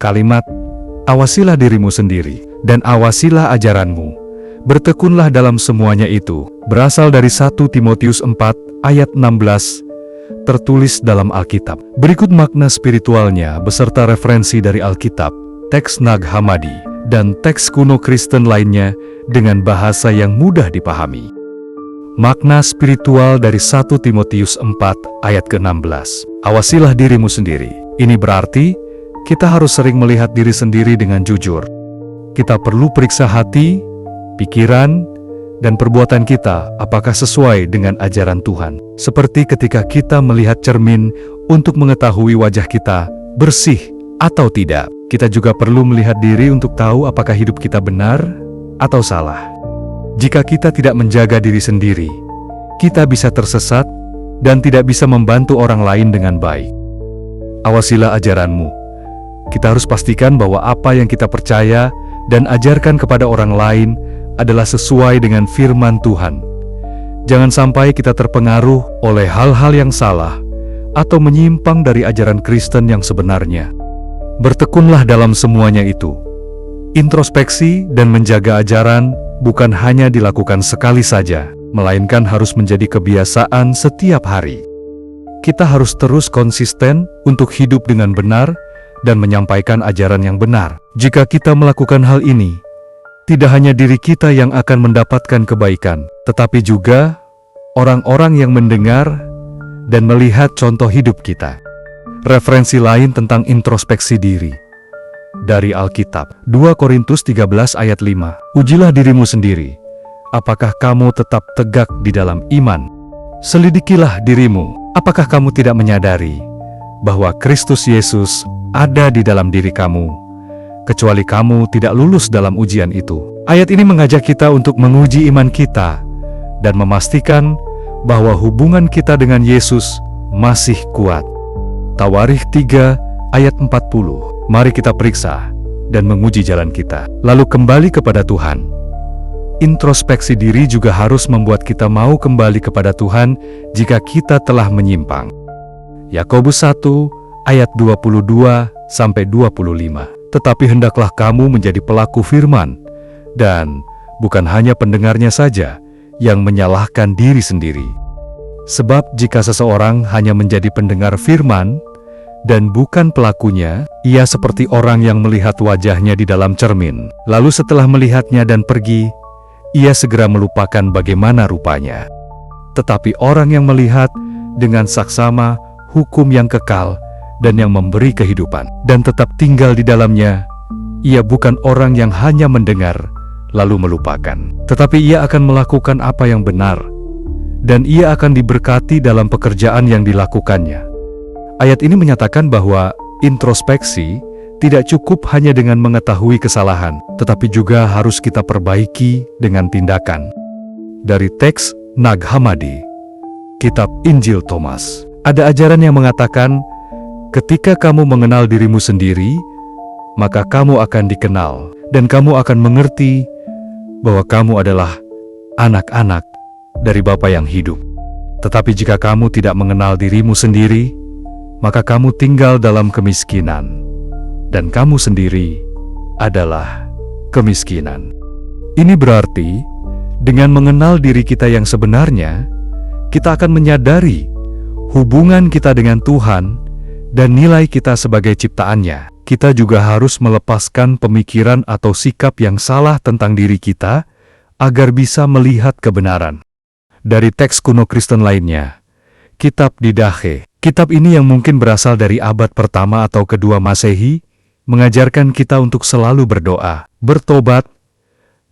Kalimat, awasilah dirimu sendiri, dan awasilah ajaranmu. Bertekunlah dalam semuanya itu, berasal dari 1 Timotius 4 ayat 16, tertulis dalam Alkitab. Berikut makna spiritualnya beserta referensi dari Alkitab, teks Nag Hammadi, dan teks kuno Kristen lainnya dengan bahasa yang mudah dipahami. Makna spiritual dari 1 Timotius 4 ayat ke-16. Awasilah dirimu sendiri. Ini berarti kita harus sering melihat diri sendiri dengan jujur. Kita perlu periksa hati, pikiran, dan perbuatan kita apakah sesuai dengan ajaran Tuhan. Seperti ketika kita melihat cermin untuk mengetahui wajah kita bersih atau tidak. Kita juga perlu melihat diri untuk tahu apakah hidup kita benar atau salah. Jika kita tidak menjaga diri sendiri, kita bisa tersesat dan tidak bisa membantu orang lain dengan baik. Awasilah ajaranmu. Kita harus pastikan bahwa apa yang kita percaya dan ajarkan kepada orang lain adalah sesuai dengan firman Tuhan. Jangan sampai kita terpengaruh oleh hal-hal yang salah atau menyimpang dari ajaran Kristen yang sebenarnya. Bertekunlah dalam semuanya itu. Introspeksi dan menjaga ajaran bukan hanya dilakukan sekali saja, melainkan harus menjadi kebiasaan setiap hari. Kita harus terus konsisten untuk hidup dengan benar dan menyampaikan ajaran yang benar. Jika kita melakukan hal ini, tidak hanya diri kita yang akan mendapatkan kebaikan, tetapi juga orang-orang yang mendengar dan melihat contoh hidup kita. Referensi lain tentang introspeksi diri dari Alkitab, 2 Korintus 13 ayat 5. Ujilah dirimu sendiri, apakah kamu tetap tegak di dalam iman? Selidikilah dirimu, apakah kamu tidak menyadari bahwa Kristus Yesus ada di dalam diri kamu, kecuali kamu tidak lulus dalam ujian itu. Ayat ini mengajak kita untuk menguji iman kita dan memastikan bahwa hubungan kita dengan Yesus masih kuat. Tawarikh 3 ayat 40. Mari kita periksa dan menguji jalan kita, lalu kembali kepada Tuhan. Introspeksi diri juga harus membuat kita mau kembali kepada Tuhan jika kita telah menyimpang. Yakobus 1 ayat 22-25. Tetapi hendaklah kamu menjadi pelaku firman, dan bukan hanya pendengarnya saja yang menyalahkan diri sendiri. Sebab jika seseorang hanya menjadi pendengar firman dan bukan pelakunya, ia seperti orang yang melihat wajahnya di dalam cermin. Lalu setelah melihatnya dan pergi, ia segera melupakan bagaimana rupanya. Tetapi orang yang melihat dengan saksama hukum yang kekal dan yang memberi kehidupan, dan tetap tinggal di dalamnya, ia bukan orang yang hanya mendengar lalu melupakan, tetapi ia akan melakukan apa yang benar, dan ia akan diberkati dalam pekerjaan yang dilakukannya. Ayat ini menyatakan bahwa introspeksi tidak cukup hanya dengan mengetahui kesalahan, tetapi juga harus kita perbaiki dengan tindakan. Dari teks Nag Hammadi, Kitab Injil Thomas, ada ajaran yang mengatakan, ketika kamu mengenal dirimu sendiri, maka kamu akan dikenal, dan kamu akan mengerti bahwa kamu adalah anak-anak dari Bapa yang hidup. Tetapi jika kamu tidak mengenal dirimu sendiri, maka kamu tinggal dalam kemiskinan, dan kamu sendiri adalah kemiskinan. Ini berarti, dengan mengenal diri kita yang sebenarnya, kita akan menyadari hubungan kita dengan Tuhan dan nilai kita sebagai ciptaannya. Kita juga harus melepaskan pemikiran atau sikap yang salah tentang diri kita agar bisa melihat kebenaran. Dari teks kuno Kristen lainnya, Kitab Didache. Kitab ini yang mungkin berasal dari abad pertama atau kedua Masehi, mengajarkan kita untuk selalu berdoa, bertobat,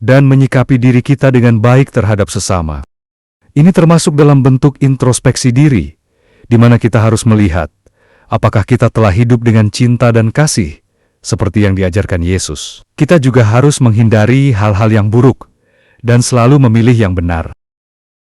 dan menyikapi diri kita dengan baik terhadap sesama. Ini termasuk dalam bentuk introspeksi diri, di mana kita harus melihat apakah kita telah hidup dengan cinta dan kasih, seperti yang diajarkan Yesus. Kita juga harus menghindari hal-hal yang buruk, dan selalu memilih yang benar.